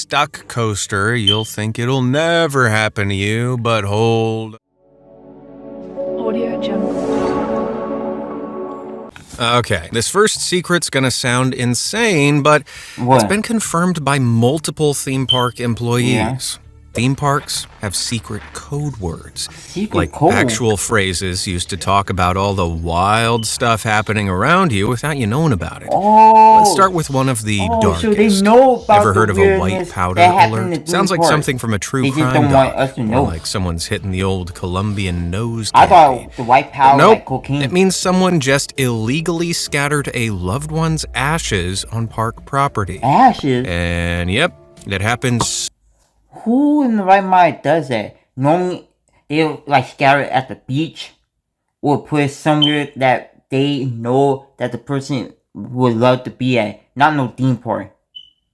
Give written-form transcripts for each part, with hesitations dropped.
stuck coaster, you'll think it'll never happen to you, but hold. Audio Jungle. Okay, this first secret's gonna sound insane, but it's been confirmed by multiple theme park employees. Theme parks have secret code words, actual phrases used to talk about all the wild stuff happening around you without you knowing about it. Let's start with one of the darkest. So they know about Ever heard of a white weirdness powder that happened in alert? the Sounds theme like park. something from a true They just crime don't want doc, us to or know. like someone's hitting the old Colombian nose I candy. thought the white powder Nope, like cocaine. it means someone just illegally scattered a loved one's ashes on park property. Ashes? And yep, it happens. Who in the right mind does that? Normally, they'll like scatter it at the beach or put it somewhere that they know that the person would love to be at. Not no theme park.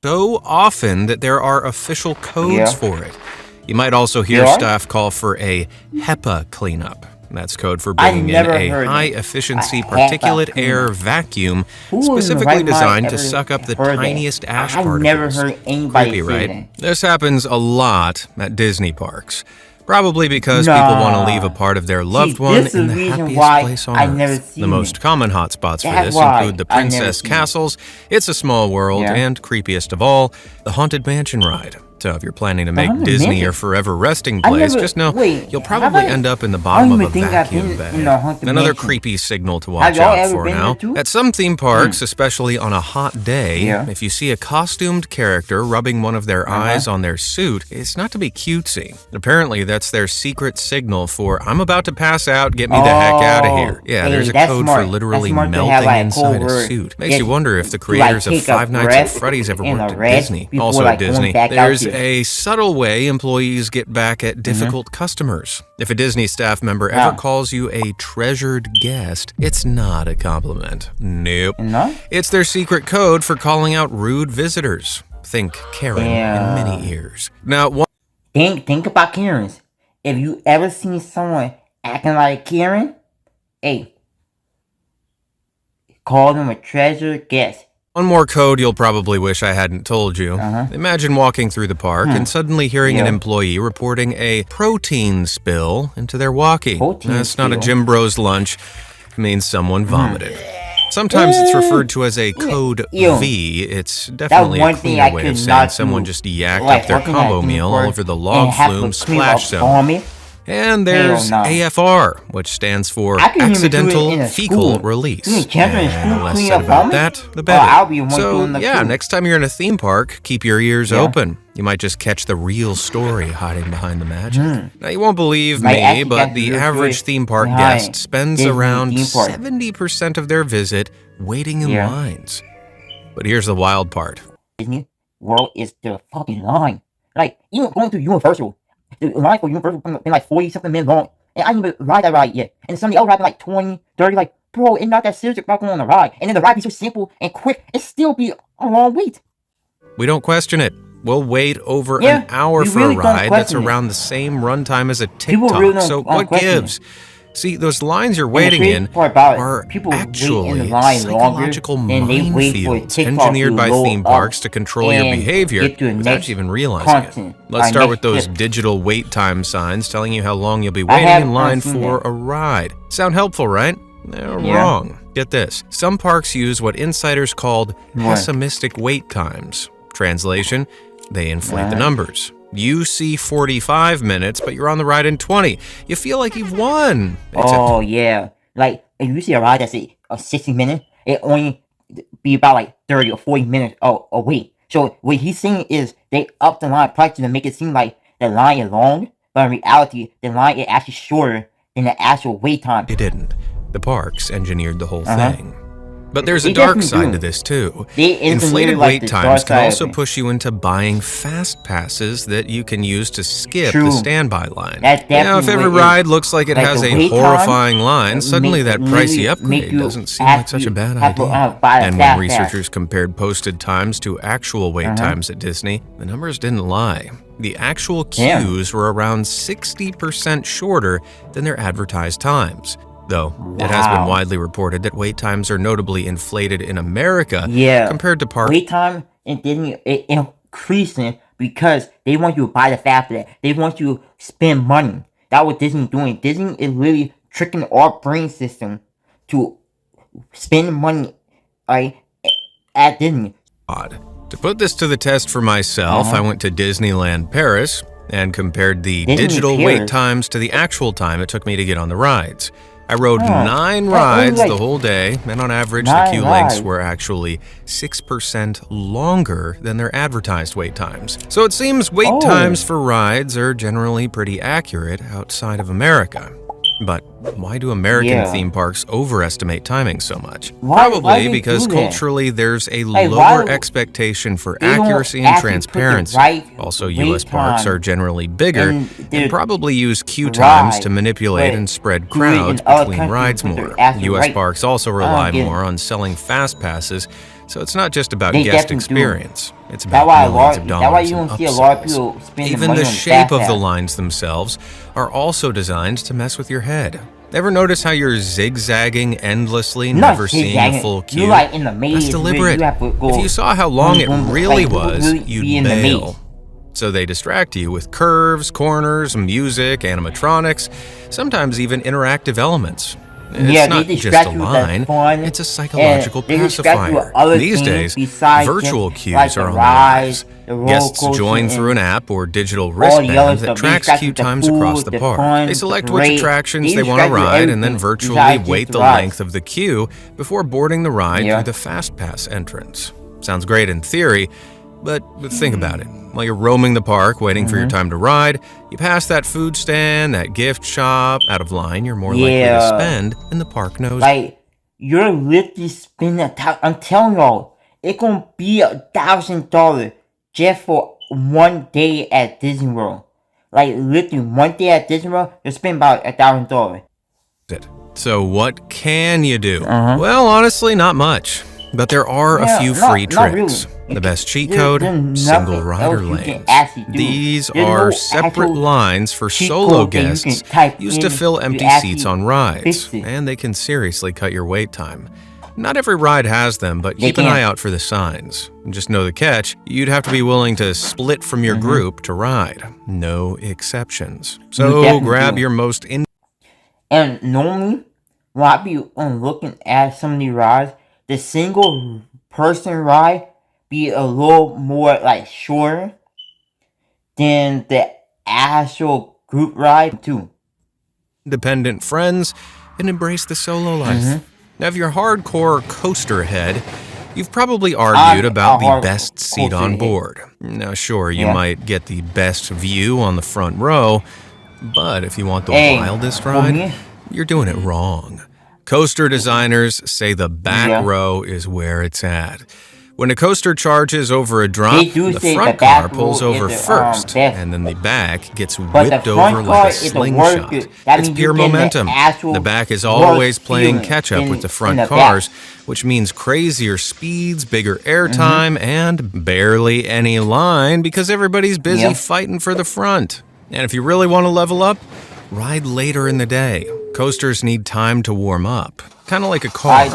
So often that there are official codes for it. You might also hear staff call for a HEPA cleanup. That's code for bringing in a high-efficiency particulate air vacuum specifically designed to suck up the tiniest ash particles. I've never heard anybody Creepy, say right? that. This happens a lot at Disney parks. Probably because people want to leave a part of their loved one this in is the the reason happiest why place on I've never Earth. seen The most it. common hotspots for That's this why include the I've never Princess seen it. Castles, It's a Small World, and creepiest of all, the Haunted Mansion ride. So if you're planning to make Haunted Disney Mansion? your forever resting I place, never- just know wait, you'll have probably I- end up in the I bottom don't of a even think I've vacuum been bag. in the Haunted Another Mansion. creepy signal to Have watch y'all out ever for been now. there too? At some theme parks, especially on a hot day, Yeah. if you see a costumed character rubbing one of their eyes on their suit, it's not to be cutesy. Apparently, that's their secret signal for, I'm about to pass out, get me the heck out of here. Yeah, Hey, there's a that's code smart. for literally That's smart to have, melting like, a inside a covert suit. Makes that you wonder if the to, like, creators of take a Five Nights at breath Freddy's ever and worked a at rest Disney. before, Also like, at going Disney, back out there's there. a subtle way employees get back at difficult customers. If a Disney staff member ever calls you a treasured guest, it's not a compliment. Nope. No? It's their secret code for calling out rude visitors. Think Karen in many ears. Now, Think about Karens. If you ever seen someone acting like Karen, hey, call them a treasured guest. one more code you'll probably wish I hadn't told you. Imagine walking through the park and suddenly hearing an employee reporting a protein spill into their walkie. That's not a Jim Bros lunch. It means someone vomited. Sometimes it's referred to as a code V. It's definitely a cleaner way of saying someone just yacked up their combo meal all over the log flume splash zone. And there's AFR, which stands for Accidental Fecal Release. And the less said about that, the better. So, yeah, next time you're in a theme park, keep your ears open. You might just catch the real story hiding behind the magic. Now, you won't believe me, but the average theme park guest spends around 70% of their visit waiting in lines. But here's the wild part. Disney World is the fucking line. Like, even going to Universal, the line for Universal been like 40-something minutes long. And I didn't even ride that ride yet. And some of the other rides been like 20, 30, like, bro, it's not that serious about going on a ride. And then the ride be so simple and quick, it still be a long wait. We don't question it. We'll wait over an hour for really a ride that's question it. around the same runtime as a People TikTok. really don't So what question it. gives? See, those lines you're waiting crazy in part about it, are people wait in actually the line psychological longer, and they wait for minefields TikTok engineered to by load theme up parks to control your and behavior get to the without next you even realizing content, it. Let's our start with next those tip. digital wait time signs telling you how long you'll be waiting have in line seen for that. a ride. Sound helpful, right? They're wrong. Get this. Some parks use what insiders called pessimistic wait times. Translation, they inflate the numbers. You see 45 minutes, but you're on the ride in 20. You feel like you've won. Oh, yeah. Like, if you see a ride that's a 60 minutes, it only be about like 30 or 40 minutes a wait. So what he's saying is they up the line price to make it seem like the line is long, but in reality, the line is actually shorter than the actual wait time. It didn't. The parks engineered the whole thing. But there's a dark side to this too. Inflated wait times can also push you into buying fast passes that you can use to skip the standby line. Now, if every ride looks like it has a horrifying line, suddenly that pricey upgrade doesn't seem like such a bad idea. And when researchers compared posted times to actual wait times at Disney, the numbers didn't lie. The actual queues were around 60% shorter than their advertised times. Though, it has been widely reported that wait times are notably inflated in America compared to parks. Wait time in Disney is increasing because they want you to buy the fast pass. They want you to spend money. That's what Disney's doing. Disney is really tricking our brain system to spend money, right, at Disney. Odd. To put this to the test for myself, I went to Disneyland Paris and compared the digital wait times to the actual time it took me to get on the rides. I rode 9 rides the whole day, and on average, the queue lengths were actually 6% longer than their advertised wait times. So it seems wait times for rides are generally pretty accurate outside of America. But why do American theme parks overestimate timing so much? Probably because culturally there's a lower expectation for accuracy and transparency. Also, U.S. parks are generally bigger and probably use queue times to manipulate and spread crowds between rides more. U.S. parks also rely more on selling fast passes, so it's not just about guest experience. It's about millions of dollars in upsells. Even the shape of the lines themselves are also designed to mess with your head. Ever notice how you're zigzagging endlessly, never seeing a full queue? That's deliberate. If you saw how long it really was, you'd bail. So they distract you with curves, corners, music, animatronics, sometimes even interactive elements. It's not just a line, it's a psychological pacifier. These days, virtual queues are on the rise. Guests join through an app or digital wristband that tracks queue times across the park. They select which attractions they want to ride and then virtually wait the length of the queue before boarding the ride through the Fast Pass entrance. Sounds great in theory, but think about it. While you're roaming the park, waiting for your time to ride, you pass that food stand, that gift shop, out of line, you're more likely to spend, and the park knows. Like, you're literally spending I'm telling y'all, it's gonna be $1,000 just for one day at Disney World. Like, literally, one day at Disney World, you'll spend about $1,000. So what can you do? Well, honestly, not much. But there are a few free tricks. The best cheat code, single rider lanes. These are separate lines for solo guests used to fill empty seats on rides, and they can seriously cut your wait time. Not every ride has them, but keep an eye out for the signs. Just know the catch, you'd have to be willing to split from your group to ride. No exceptions. So grab your most And normally, when I be looking at some of these rides, the single person ride be a little more like shorter than the actual group ride too. Independent friends and embrace the solo life. Now, if you're hardcore coaster head, you've probably argued about the best seat on board. Now, sure, you might get the best view on the front row, but if you want the wildest ride, you're doing it wrong. Coaster designers say the back row is where it's at. When a coaster charges over a drop, the front car pulls over first, and then the back gets whipped over like a slingshot. It's pure momentum. The back is always playing catch-up with the front cars, which means crazier speeds, bigger airtime, and barely any line because everybody's busy fighting for the front. And if you really want to level up, ride later in the day. Coasters need time to warm up. Kind of like a car.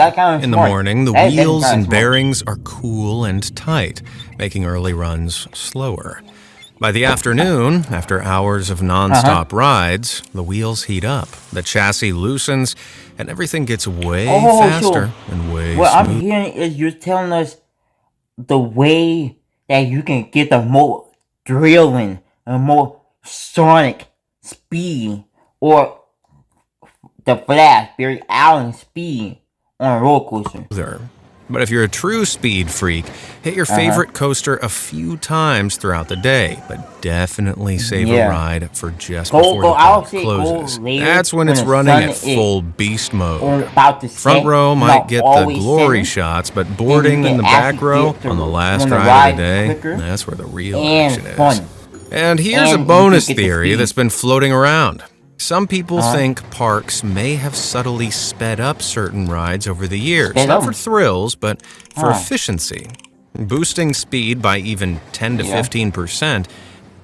In the morning, the wheels and bearings are cool and tight, making early runs slower. By the afternoon, after hours of non-stop rides, the wheels heat up, the chassis loosens, and everything gets way faster and way smoother. What I'm hearing is you're telling us the way that you can get the more thrilling and more sonic speed or the Flash, Barry Allen speed on a roller coaster. But if you're a true speed freak, hit your favorite coaster a few times throughout the day, but definitely save a ride for just before the park closes. That's when it's running at full beast mode. Front row might get the glory shots, but boarding in the back row on the last ride of the day, that's where the real action is. And here's a bonus theory that's been floating around. Some people think parks may have subtly sped up certain rides over the years, not for thrills, but for efficiency. Boosting speed by even 10 to 15%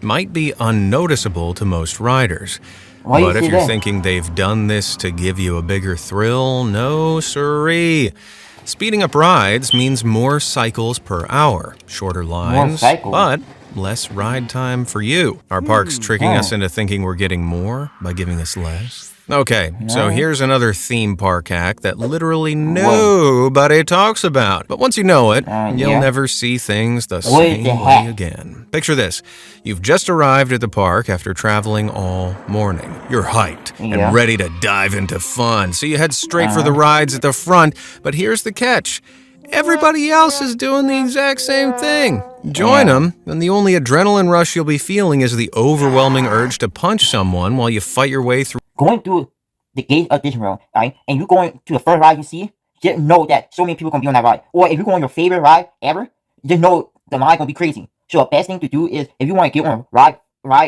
might be unnoticeable to most riders. But if you're thinking they've done this to give you a bigger thrill, no siree. Speeding up rides means more cycles per hour, shorter lines, but less ride time for you. Our park's tricking us into thinking we're getting more by giving us less. Okay, so here's another theme park hack that literally nobody talks about. But once you know it, you'll never see things the same way again. Picture this. You've just arrived at the park after traveling all morning. You're hyped and ready to dive into fun, so you head straight for the rides at the front. But here's the catch. Everybody else is doing the exact same thing. Join them, and the only adrenaline rush you'll be feeling is the overwhelming urge to punch someone while you fight your way through. Going through the gate of Disney World, right, and you're going to the first ride you see, just know that so many people are going to be on that ride. Or if you're going on your favorite ride ever, just know the line going to be crazy. So the best thing to do is, if you want to get on a ride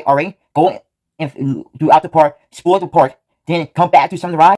already, go and do out the park, explore the park, then come back to some of the rides.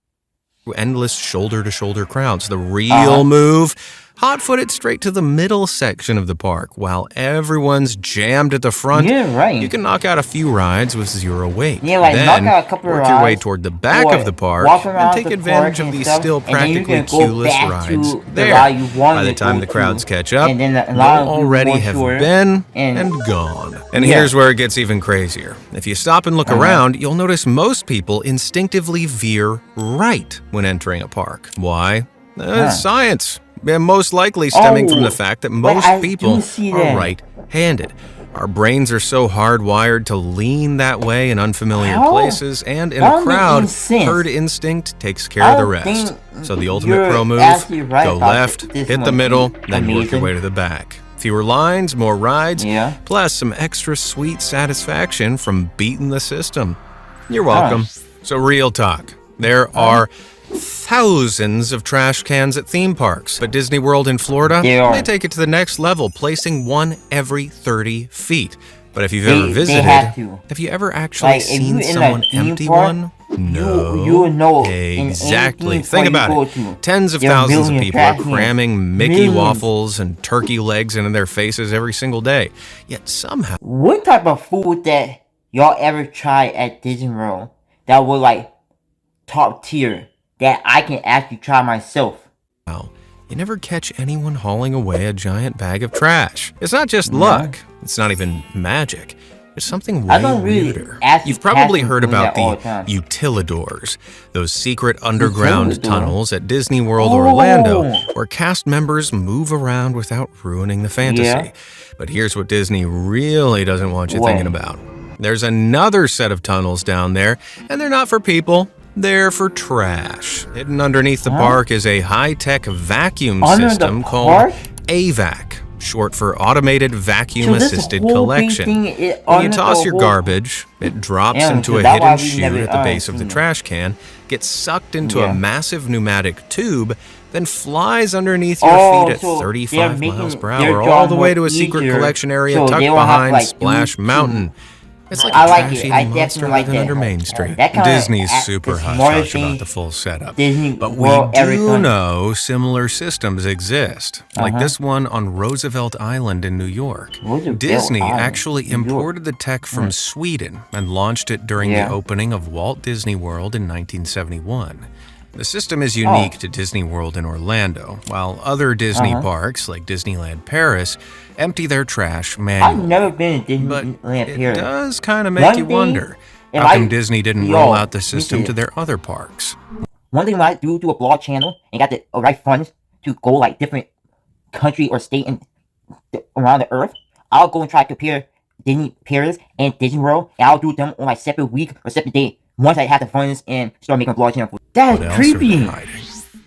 Endless shoulder-to-shoulder crowds. The real move, hot-footed straight to the middle section of the park while everyone's jammed at the front. Yeah, right. You can knock out a few rides with zero weight. Yeah, like then knock out a couple work of your way rides, toward the back of the park and take advantage of these still practically queueless rides there. By the time the crowds catch up, you'll already have been and gone. And here's where it gets even crazier. If you stop and look around, you'll notice most people instinctively veer right when entering a park. Why? Science. Most likely stemming from the fact that most people are right-handed. Our brains are so hardwired to lean that way in unfamiliar places, and in a crowd, herd instinct takes care of the rest. So the ultimate pro move, go left, hit the middle, then work your way to the back. Fewer lines, more rides, plus some extra sweet satisfaction from beating the system. You're welcome. So real talk, there are thousands of trash cans at theme parks, but Disney World in Florida, they take it to the next level, placing one every 30 feet. But if you've ever visited, have you ever actually seen someone empty one? No. You know exactly. Think about it. Tens of thousands of people are cramming Mickey waffles and turkey legs into their faces every single day. Yet somehow... What type of food that y'all ever tried at Disney World that was like top tier that I can actually try myself? Wow. You never catch anyone hauling away a giant bag of trash. It's not just luck. It's not even magic. There's something way weirder. You've probably heard about the utilidors, those secret underground tunnels at Disney World Orlando where cast members move around without ruining the fantasy. But here's what Disney really doesn't want you thinking about. There's another set of tunnels down there, and they're not for people. They're for trash. Hidden underneath the park is a high-tech vacuum system called AVAC, short for Automated Vacuum Assisted Collection. When you toss your garbage, it drops into a hidden chute at the base of the trash can, gets sucked into a massive pneumatic tube, then flies underneath your feet at 35 miles per hour all the way to a secret collection area tucked behind Splash Mountain. It's like a trash-eating monster living under Main Street. Disney's super hush-hush about the full setup. But we do know similar systems exist, like this one on Roosevelt Island in New York. Disney actually imported the tech from Sweden and launched it during the opening of Walt Disney World in 1971. The system is unique to Disney World in Orlando, while other Disney parks, like Disneyland Paris, empty their trash manually. I've never been to Disneyland Paris. It does kind of make you wonder, how come Disney didn't roll out the system to their other parks? One thing I do a blog channel and got the right funds to go like different country or state around the earth, I'll go and try to compare Disney Paris and Disney World, and I'll do them on like separate week or separate day. Once I have the funds and start making a blog channel. That is creepy.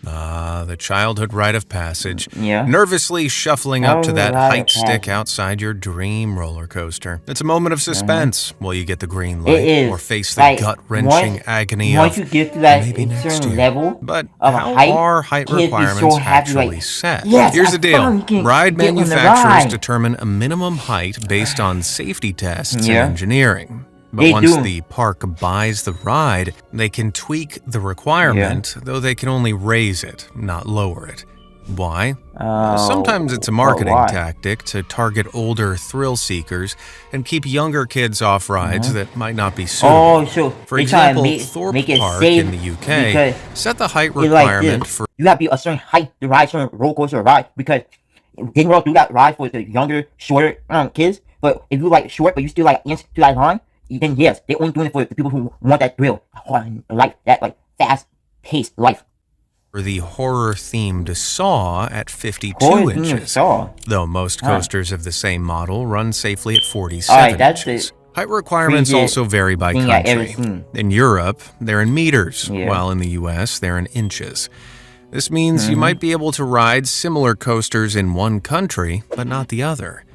The childhood rite of passage. Nervously shuffling up to that height stick outside your dream roller coaster. It's a moment of suspense while you get the green light or face the gut-wrenching agony once you get to that maybe next certain year. level But of how height, are height requirements so actually set? Yes, Here's the deal. Ride get on the manufacturers ride. determine a minimum height based on safety tests and engineering. But once the park buys the ride, they can tweak the requirement, though they can only raise it, not lower it. Why? Sometimes it's a marketing tactic to target older thrill seekers and keep younger kids off rides that might not be suitable. For example, Thorpe Park in the UK set the height requirement for... You have to be a certain height to ride certain roller coaster or ride, because Disney World do that ride for the younger, shorter kids. But if you like short, but you still like inch to that line, then yes, they're only doing it for the people who want that thrill, life, that like fast-paced life. Or the horror-themed Saw at 52 Horror-themed inches, Saw. though most coasters of the same model run safely at 47 inches. Height requirements also vary by country. In Europe, they're in meters, while in the US, they're in inches. This means you might be able to ride similar coasters in one country, but not the other.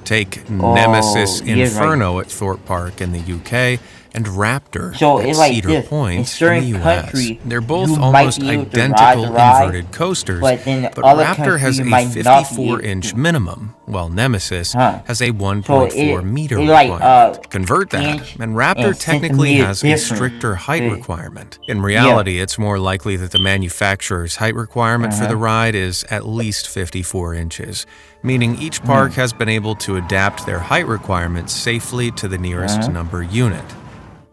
Take Nemesis Inferno at Thorpe Park in the UK and Raptor at Cedar Point in the US. They're both almost identical inverted coasters, but Raptor has a 54-inch minimum, while Nemesis has a 1.4-meter requirement. Convert that, and Raptor technically has a stricter height requirement. In reality, it's more likely that the manufacturer's height requirement for the ride is at least 54 inches, meaning each park has been able to adapt their height requirements safely to the nearest number unit.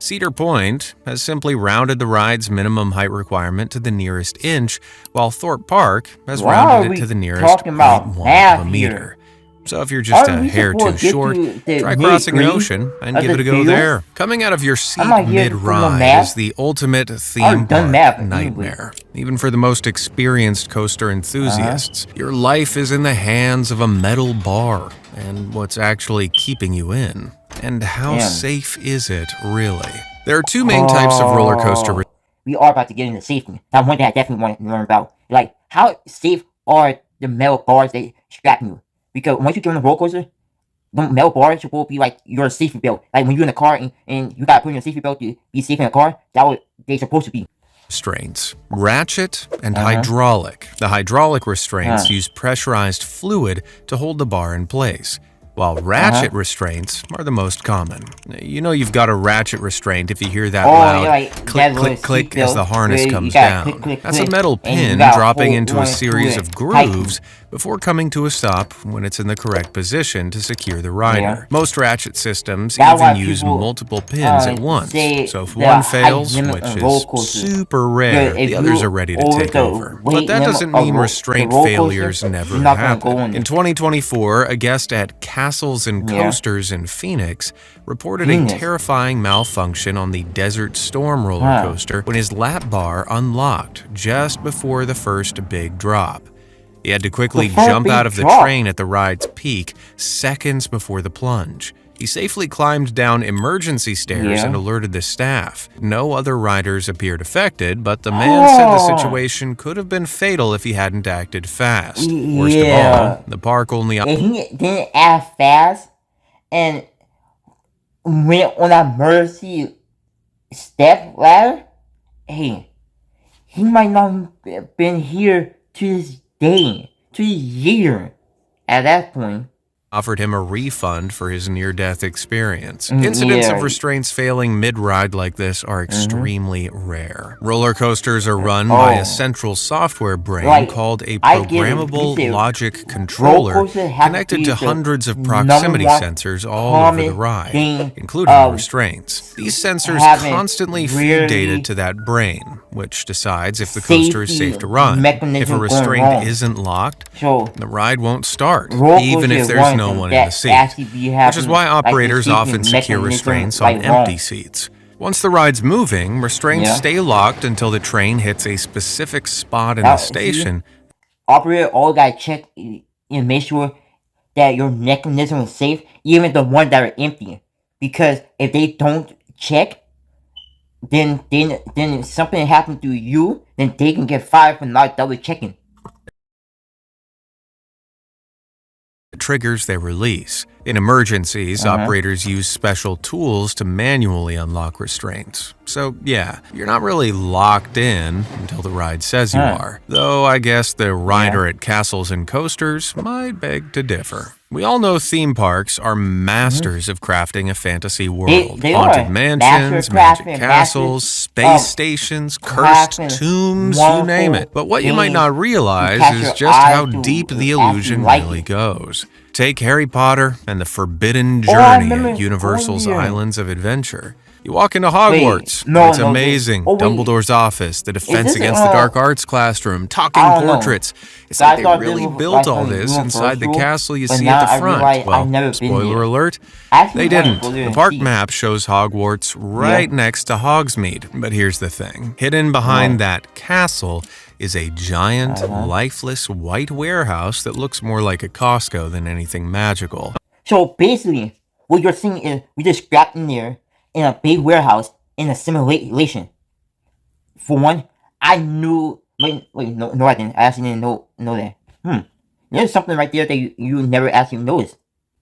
Cedar Point has simply rounded the ride's minimum height requirement to the nearest inch, while Thorpe Park has rounded it to the nearest 0.1 meter. So if you're just a hair too short, try crossing an ocean and give it a go there. Coming out of your seat mid-ride is the ultimate theme park nightmare. Even for the most experienced coaster enthusiasts, your life is in the hands of a metal bar and what's actually keeping you in. And how safe is it, really? There are two main types of roller coaster. We are about to get into safety. That's one thing I definitely want to learn about. Like, how safe are the metal bars they strap you? Because once you get on the roller coaster, the metal bars will be like your safety belt. Like when you're in a car and you gotta put in your safety belt to be safe in a car, that's what they're supposed to be. Restraints, ratchet and hydraulic. The hydraulic restraints use pressurized fluid to hold the bar in place, while ratchet restraints are the most common. You know you've got a ratchet restraint if you hear that loud click, click, click as the harness comes down. That's a metal pin dropping into a series of grooves before coming to a stop when it's in the correct position to secure the rider. Most ratchet systems even use multiple pins at once, so if one fails, which is super rare, the others are ready to take over. But that doesn't mean restraint failures never happen. In 2024, a guest at Castles and Coasters in Phoenix reported a terrifying malfunction on the Desert Storm roller coaster when his lap bar unlocked just before the first big drop. He had to quickly jump out of the train at the ride's peak seconds before the plunge. He safely climbed down emergency stairs and alerted the staff. No other riders appeared affected, but the man said the situation could have been fatal if he hadn't acted fast. Worst of all, the park only... And he didn't act fast and went on that emergency step ladder. Hey, he might not have been here to this day, to this year at that point. Offered him a refund for his near-death experience. Incidents of restraints failing mid-ride like this are extremely rare. Roller coasters are run by a central software brain called a programmable logic controller connected to hundreds of proximity sensors all over the ride, including restraints. These sensors constantly feed data to that brain, which decides if the coaster is safe to run. If a restraint isn't locked, the ride won't start, even if there's no one in the seat, which is why operators often secure restraints on empty seats. Once the ride's moving, restraints stay locked until the train hits a specific spot in the station. Operator all gotta check and make sure that your mechanism is safe, even the ones that are empty. Because if they don't check, then something happens to you, then they can get fired for not double checking. Triggers their release. In emergencies, operators use special tools to manually unlock restraints. So yeah, you're not really locked in until the ride says you are. Though I guess the rider at Castles and Coasters might beg to differ. We all know theme parks are masters of crafting a fantasy world. Haunted mansions, magic castles, space stations, cursed tombs, you name it. But what you might not realize is just how deep the illusion really goes. Take Harry Potter and the Forbidden Oh, I Journey remember at Universal's going there. Islands of Adventure. You walk into Hogwarts. no, it's no, amazing. oh, wait. Dumbledore's office, the defense this, against the dark arts classroom, talking I don't know. portraits. It's So I like they thought really this was built like all from this inside the Universal, castle you but see now at the I front. realize I've Well, never been spoiler here. alert, Actually, they I wanna didn't. go there The and park see. map shows Hogwarts right next to Hogsmeade. But here's the thing. Hidden behind that castle is a giant, lifeless white warehouse that looks more like a Costco than anything magical. So basically, what you're seeing is we just trapped in there in a big warehouse in a simulation. For one, I knew. Wait, no, I didn't. I actually didn't know that. There's something right there that you never actually noticed.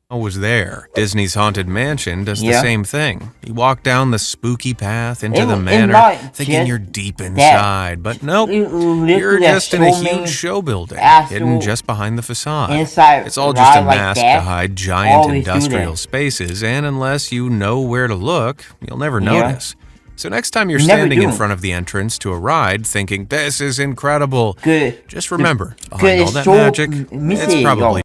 I was there. Disney's Haunted Mansion does the Yeah. same thing. You walk down the spooky path into the It manor, not thinking just you're deep inside, but nope. Literally, You're there's just in a so many huge show building, actual hidden just behind the facade. inside It's all just a ride like mask that, to hide giant always do industrial that. spaces, and unless you know where to look, you'll never Yeah. notice. So next time you're You never standing in do. front of the entrance to a ride thinking, this is incredible, Good. just remember, Cause behind all it's that so magic, mystic, it's probably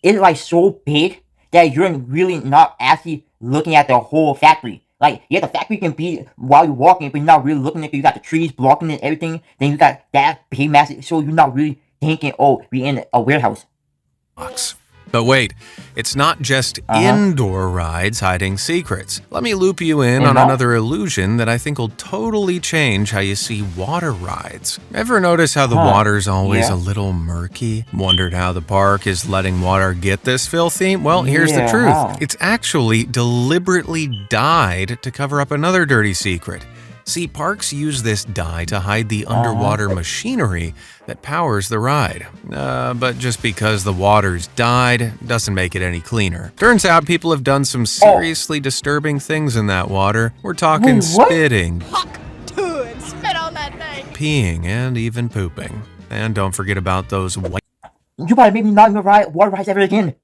it's like so big that you're really not actually looking at the whole factory. Like, yeah, the factory can be while you're walking, but you're not really looking at it. You got the trees blocking it, everything. Then you got that big massive, so you're not really thinking, oh, we're in a warehouse. box. But wait, it's not just indoor rides hiding secrets. Let me loop you in on another illusion that I think will totally change how you see water rides. Ever notice how the water's always a little murky? Wondered how the park is letting water get this filthy? Well, here's the Yeah, truth. how? It's actually deliberately dyed to cover up another dirty secret. See, parks use this dye to hide the underwater machinery that powers the ride. But just because the water's dyed doesn't make it any cleaner. Turns out people have done some seriously disturbing things in that water. We're talking Wait, what? spitting, Dude, spit on that thing. peeing, and even pooping. And don't forget about those white You probably make me not even ride water rides ever again.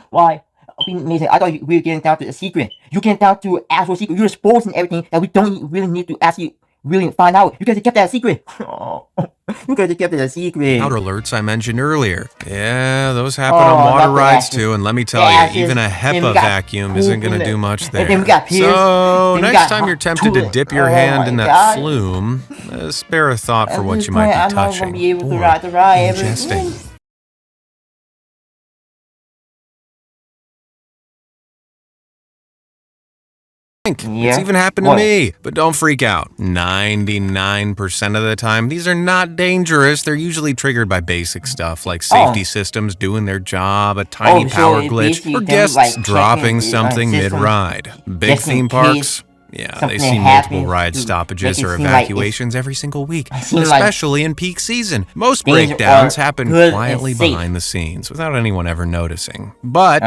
Why? Amazing. I thought we were getting down to a secret. You getting down to actual secret. You're exposing everything that we don't really need to actually really find out. You guys have kept that a secret. You guys have kept it a secret. outer alerts I mentioned earlier. Yeah, those happen Oh, on water not the rides ashes. too, and let me tell The you, ashes, even a then we HEPA got vacuum isn't going to poop in do it. much And there. then we got piss, So then we next got time you're tempted to toilet. dip your Oh hand my in that God. flume, spare a thought for At what this you might point, be I'm not touching gonna be able to or ride the ride ever ingesting. again. It's Yeah. even happened to What? me. But don't freak out. 99% of the time, these are not dangerous. They're usually triggered by basic stuff like safety systems doing their job, a tiny so power it glitch, basically or them, guests like, checking dropping the, something system mid-ride. Big just in theme case parks, yeah, they something see happens multiple ride to stoppages make it or seem like it's- evacuations every single week, seem like especially in peak season. Most things breakdowns are happen good and quietly safe. behind the scenes without anyone ever noticing. But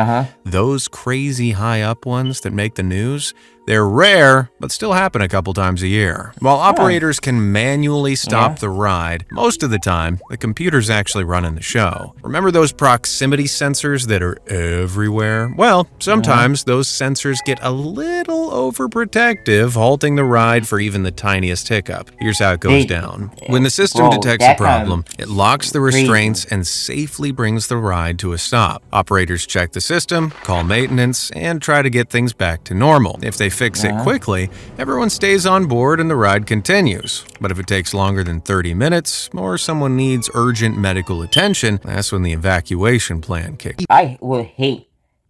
those crazy high-up ones that make the news, they're rare, but still happen a couple times a year. While operators can manually stop the ride, most of the time, the computer's actually running the show. Remember those proximity sensors that are everywhere? Well, sometimes those sensors get a little overprotective, halting the ride for even the tiniest hiccup. Here's how it goes down. When the system Bro, detects a that kind of problem, it locks the crazy. restraints and safely brings the ride to a stop. Operators check the system, call maintenance, and try to get things back to normal. If they fix it quickly, everyone stays on board and the ride continues. But if it takes longer than 30 minutes, or someone needs urgent medical attention, that's when the evacuation plan kicks. I would hate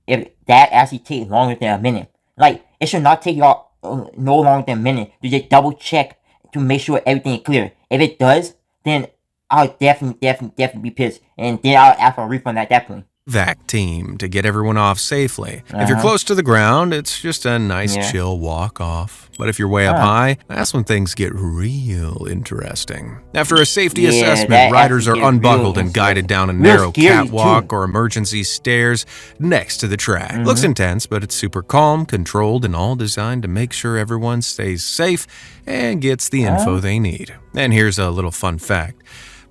if that actually takes longer than a minute. Like, it should not take y'all no longer than a minute to just double check to make sure everything is clear. If it does, then I'll definitely be pissed. And then I'll ask for a refund at that point. Vac team to get everyone off safely. If you're close to the ground, it's just a nice chill walk off. But if you're way up high, that's when things get real interesting. After a safety assessment, that riders are actually gets unbuckled real and guided down a Real narrow scary, catwalk too. or emergency stairs next to the track. Looks intense, but it's super calm, controlled, and all designed to make sure everyone stays safe and gets the info they need. And here's a little fun fact.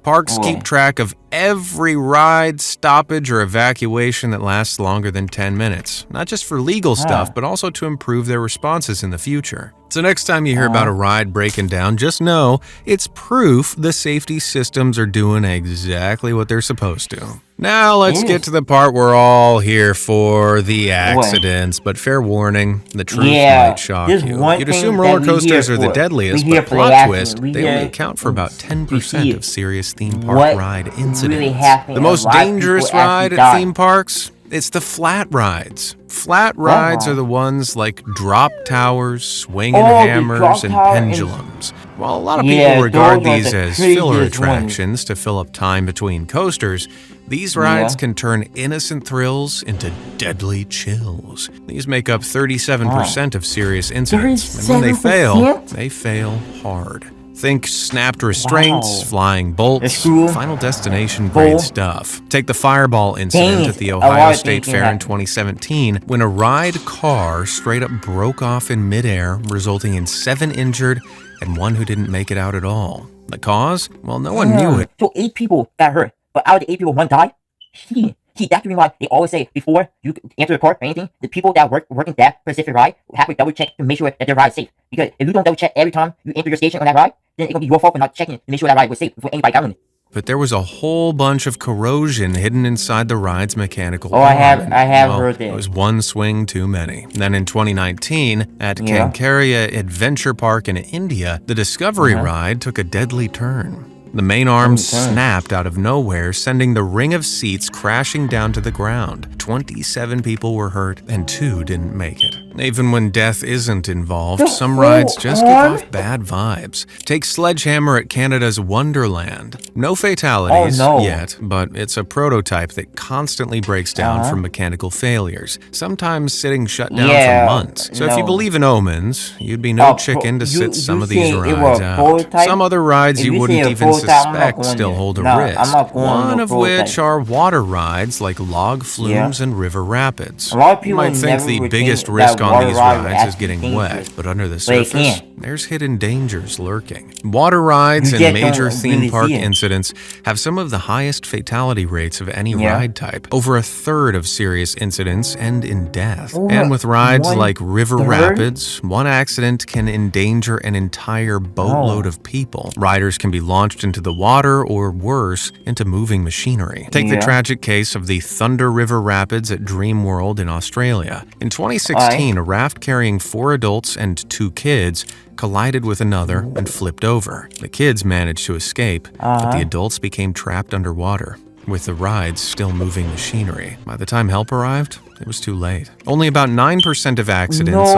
Parks keep track of every ride, stoppage, or evacuation that lasts longer than 10 minutes, not just for legal stuff, but also to improve their responses in the future. So next time you hear about a ride breaking down, just know it's proof the safety systems are doing exactly what they're supposed to. Now let's get to the part we're all here for, the accidents. But fair warning, the truth might shock you. You'd assume roller coasters are the deadliest, but plot twist, they only account for about 10% of serious theme park ride incidents. The most dangerous ride at theme parks? It's the flat rides. Flat rides are the ones like drop towers, swinging hammers, and pendulums. While a lot of people regard these as filler attractions to fill up time between coasters, these rides can turn innocent thrills into deadly chills. These make up 37% of serious incidents, and when they fail hard. Think snapped restraints, flying bolts, Final Destination grade stuff. Take the Fireball incident at the Ohio State Fair in 2017, when a ride car straight up broke off in midair, resulting in 7 injured and 1 who didn't make it out at all. The cause? Well, no one knew it. So 8 people got hurt, but out of the 8 people, 1 died? See, that's the reason why they always say before you enter the park or anything, the people that work in that specific ride have to double check to make sure that their ride is safe. Because if you don't double check every time you enter your station on that ride, then it's going to be your fault for not checking to make sure that ride was safe before anybody got on it. But there was a whole bunch of corrosion hidden inside the ride's mechanical arm. I have heard that. It was 1 swing too many. Then in 2019, at Kankaria Adventure Park in India, the Discovery ride took a deadly turn. The main arm snapped out of nowhere, sending the ring of seats crashing down to the ground. 27 people were hurt, and 2 didn't make it. Even when death isn't involved, some rides just give off bad vibes. Take Sledgehammer at Canada's Wonderland. No fatalities yet, but it's a prototype that constantly breaks down from mechanical failures, sometimes sitting shut down for months. So if you believe in omens, you'd be no chicken to sit some of these rides out. Some other rides you wouldn't even suspect still hold a risk, one of which are water rides like log flumes and river rapids. You might think the biggest risk on these rides is getting wet, but under the surface, there's hidden dangers lurking. Water rides and major theme park incidents have some of the highest fatality rates of any ride type. Over a third of serious incidents end in death. And with rides like River Rapids, one accident can endanger an entire boatload of people. Riders can be launched into the water or, worse, into moving machinery. Take the tragic case of the Thunder River Rapids at Dream World in Australia. In 2016, a raft carrying 4 adults and 2 kids collided with another and flipped over. The kids managed to escape, but the adults became trapped underwater, with the rides still moving machinery. By the time help arrived, it was too late. Only about 9% of accidents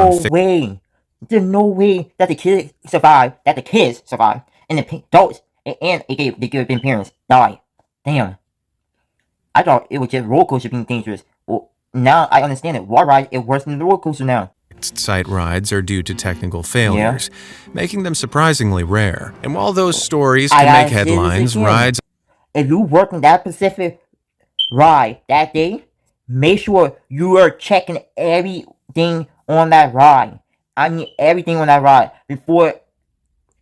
There's no way that the kids survived, and the adults and the parents died. Damn. I thought it was just roller coaster being dangerous. Well, now I understand it. Water ride is worse than the roller coaster now. Site rides are due to technical failures, making them surprisingly rare. And while those stories can make headlines, rides... If you work in that specific ride that day, make sure you are checking everything on that ride. I mean everything on that ride before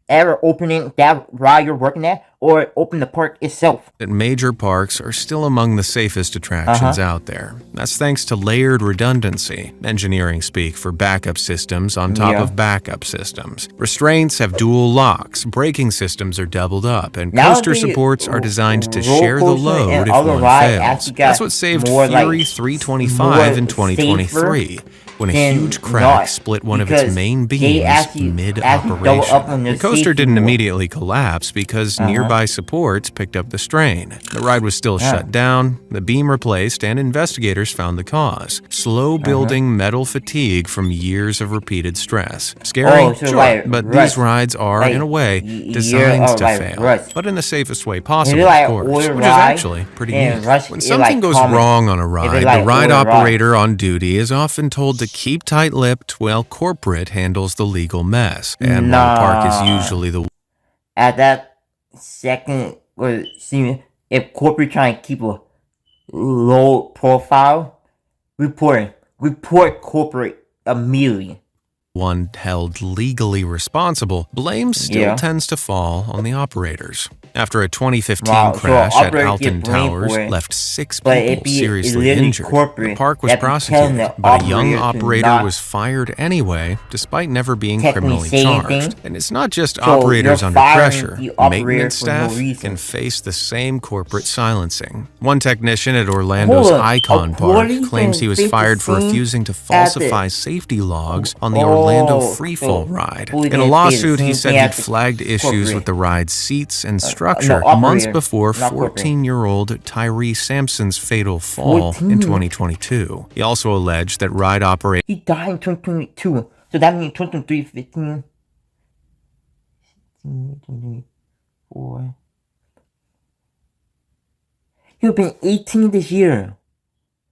ever opening that ride you're working at or open the park itself. That major parks are still among the safest attractions out there. That's thanks to layered redundancy, engineering speak for backup systems on top of backup systems. Restraints have dual locks, braking systems are doubled up, and coaster supports are designed to share the load if one fails. That's what saved Fury 325 in 2023. When a huge crack split one of its main beams mid-operation. The coaster didn't immediately collapse because nearby supports picked up the strain. The ride was still shut down, the beam replaced, and investigators found the cause. Slow-building metal fatigue from years of repeated stress. Scary? Sure, but these rides are, in a way, designed to fail. But in the safest way possible, of course, which is actually pretty neat. When something goes wrong on a ride, the ride operator on duty is often told to keep tight-lipped while corporate handles the legal mess. And one park is usually the... At that second, if corporate trying to keep a low profile, report corporate immediately. one held legally responsible, blame still tends to fall on the operators. After a 2015 crash at Alton Towers left 6 people seriously injured, the park was prosecuted, but a young operator was fired anyway, despite never being criminally charged. And it's not just operators under pressure. Maintenance staff can face the same corporate silencing. One technician at Orlando's Icon Park claims he was fired for refusing to falsify safety logs on the Orlando Freefall ride. In a lawsuit, he said he'd flagged issues with the ride's seats and structure months before 14-year-old Tyree Sampson's fatal fall in 2022. He also alleged that ride operators... He died in 2022, so that means 2023, 15, 2024. He'll be 18 this year.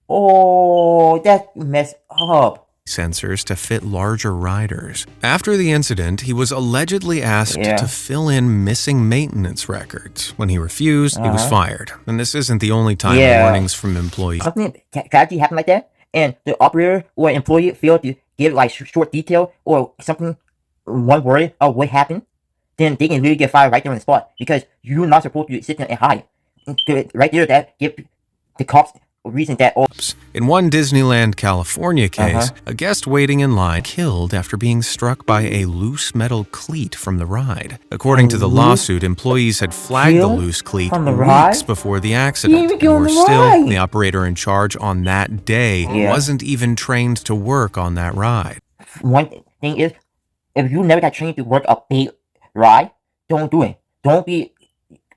Oh, that's messed up. Sensors to fit larger riders. After the incident, he was allegedly asked to fill in missing maintenance records. When he refused, he was fired. And this isn't the only time warnings from employees. Something tragedy happened like that, and the operator or employee failed to give like short detail or something, one word of what happened, then they can really get fired right there on the spot because you're not supposed to sit there and hide. Right there, that give the cops reason that... In one Disneyland, California case, a guest waiting in line killed after being struck by a loose metal cleat from the ride. According to the lawsuit, employees had flagged the loose cleat weeks before the accident. And still, the operator in charge on that day wasn't even trained to work on that ride. One thing is, if you never got trained to work a big ride, don't do it. Don't be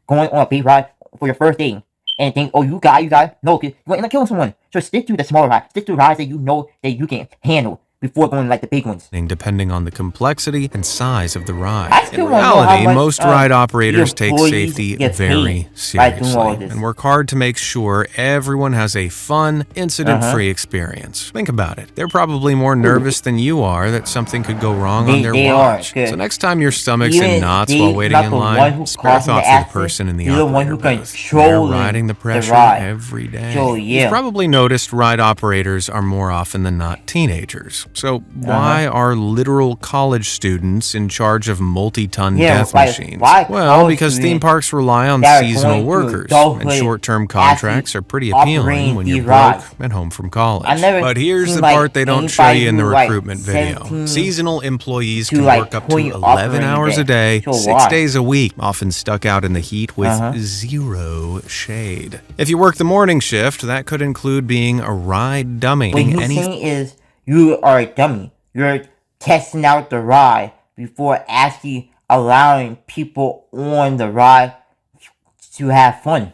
going on a big ride for your first day and think, oh, you got it. No, because you're going to kill someone. So stick to the smaller rides. Stick to rides that you know that you can handle before going like the big ones. Depending on the complexity and size of the ride. In reality, most ride operators take safety very seriously and work hard to make sure everyone has a fun, incident-free experience. Think about it. They're probably more nervous than you are that something could go wrong on their watch. So next time your stomach's in knots while waiting in line, spare thought for the person in the operator booth. They're riding the pressure every day. You've probably noticed ride operators are more often than not teenagers. So why are literal college students in charge of multi-ton death machines? Well, because theme parks rely on seasonal workers, and short-term contracts are pretty appealing when you're broke and home from college. But here's the part they don't show you in the recruitment video. Seasonal employees can work up to 11 hours a day, 6 days a week, often stuck out in the heat with zero shade. If you work the morning shift, that could include being a ride dummy. What you're saying is you are a dummy. You're testing out the ride before actually allowing people on the ride to have fun.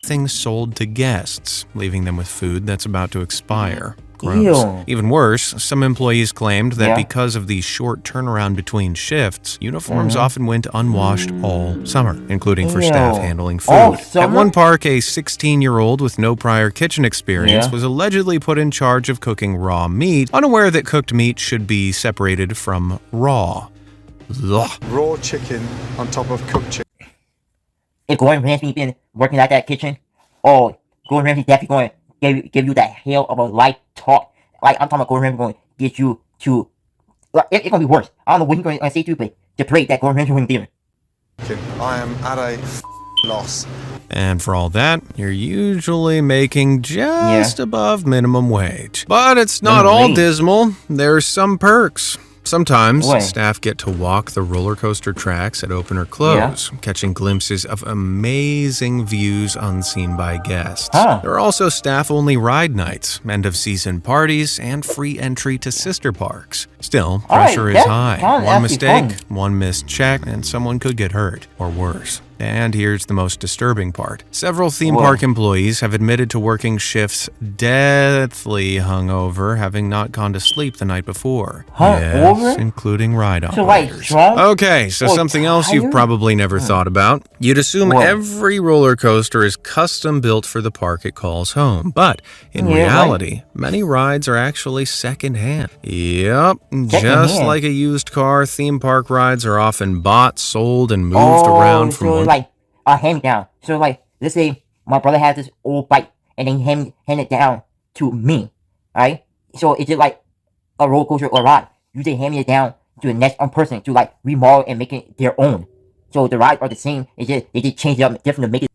Things sold to guests, leaving them with food that's about to expire. Gross. Even worse, some employees claimed that because of the short turnaround between shifts, uniforms often went unwashed all summer, including for staff handling food. At one park, a 16-year-old with no prior kitchen experience was allegedly put in charge of cooking raw meat, unaware that cooked meat should be separated from raw. Ugh. Raw chicken on top of cooked chicken. If Gordon Ramsay been working at that kitchen, Gordon Ramsay definitely going to give you that hell of a life talk. Like, I'm talking about Gordon Ramsay going to get you to... Like, it's going to be worse. I don't know what he's going to say to you, but to pray that Gordon Ramsay wouldn't do it. I am at a loss. And for all that, you're usually making just above minimum wage. But it's not all dismal. There's some perks. Sometimes, staff get to walk the roller coaster tracks at open or close, catching glimpses of amazing views unseen by guests. There are also staff-only ride nights, end-of-season parties, and free entry to sister parks. Still, pressure is high. One mistake, one missed check, and someone could get hurt, or worse. And here's the most disturbing part. Several theme park employees have admitted to working shifts deathly hungover, having not gone to sleep the night before. Yes, including ride operators. Okay, so something else you've probably never thought about. You'd assume every roller coaster is custom built for the park it calls home. But in reality, many rides are actually secondhand. Yep, just like a used car, theme park rides are often bought, sold, and moved around from one... like a hand-me-down. So, like, let's say my brother has this old bike, and then hand it down to me, right? So, is it like a roller coaster or a ride? usually handing it down to the next person to like remodel and make it their own. So the rides are the same. They just change it up different to make it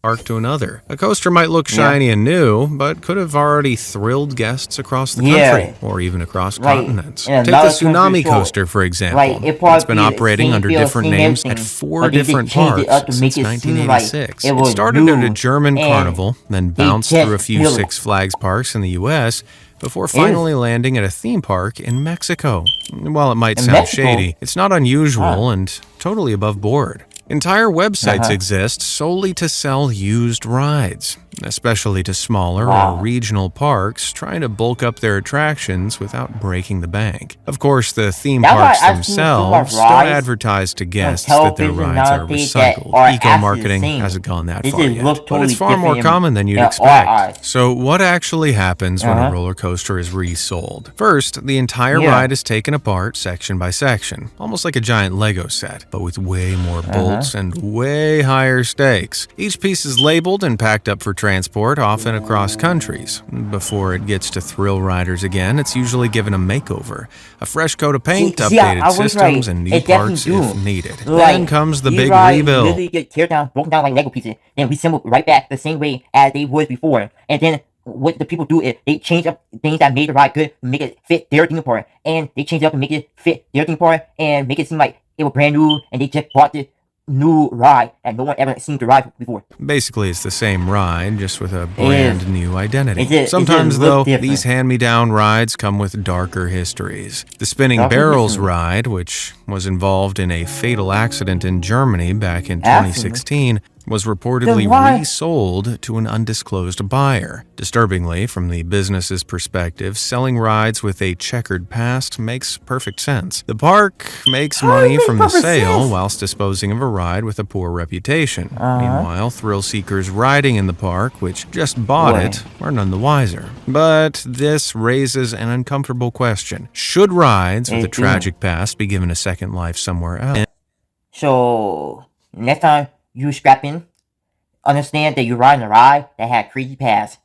park to another. A coaster might look shiny and new, but could have already thrilled guests across the country, or even across continents. Take the Tsunami Coaster, for example. It's been operating under different names at 4 different parks since 1986. It started at a German carnival, then bounced through a few Six Flags parks in the US, before finally landing at a theme park in Mexico. While it might sound shady, it's not unusual and totally above board. Entire websites exist solely to sell used rides, especially to smaller or regional parks trying to bulk up their attractions without breaking the bank. Of course, the theme parks themselves don't advertise to guests that their rides are recycled. Eco-marketing hasn't gone that far yet, but it's far more common than you'd expect. So what actually happens when a roller coaster is resold? First, the entire ride is taken apart section by section, almost like a giant Lego set, but with way more bolts and way higher stakes. Each piece is labeled and packed up for transport, often across countries. Before it gets to thrill riders again, it's usually given a makeover, a fresh coat of paint, updated systems, and new parts if needed. Then comes the big rebuild. Literally get teared down, broken down like Lego pieces, then reassembled right back the same way as they would before. And then what the people do is they change up things that made the ride good, make it fit their theme park, and they change it up and make it fit their theme park, and make it seem like it was brand new, and they just bought the new ride that no one ever seen to ride before. Basically, it's the same ride, just with a brand new identity. Sometimes, though, these hand-me-down rides come with darker histories. The Spinning Barrels ride, which was involved in a fatal accident in Germany back in 2016, was reportedly resold to an undisclosed buyer. Disturbingly, from the business's perspective, selling rides with a checkered past makes perfect sense. The park makes money from the sale whilst disposing of a ride with a poor reputation. Meanwhile, thrill seekers riding in the park, which just bought it, are none the wiser. But this raises an uncomfortable question. Should rides with a tragic past be given a second life somewhere else? So, next time you strap in, understand that you're riding a ride that had crazy past.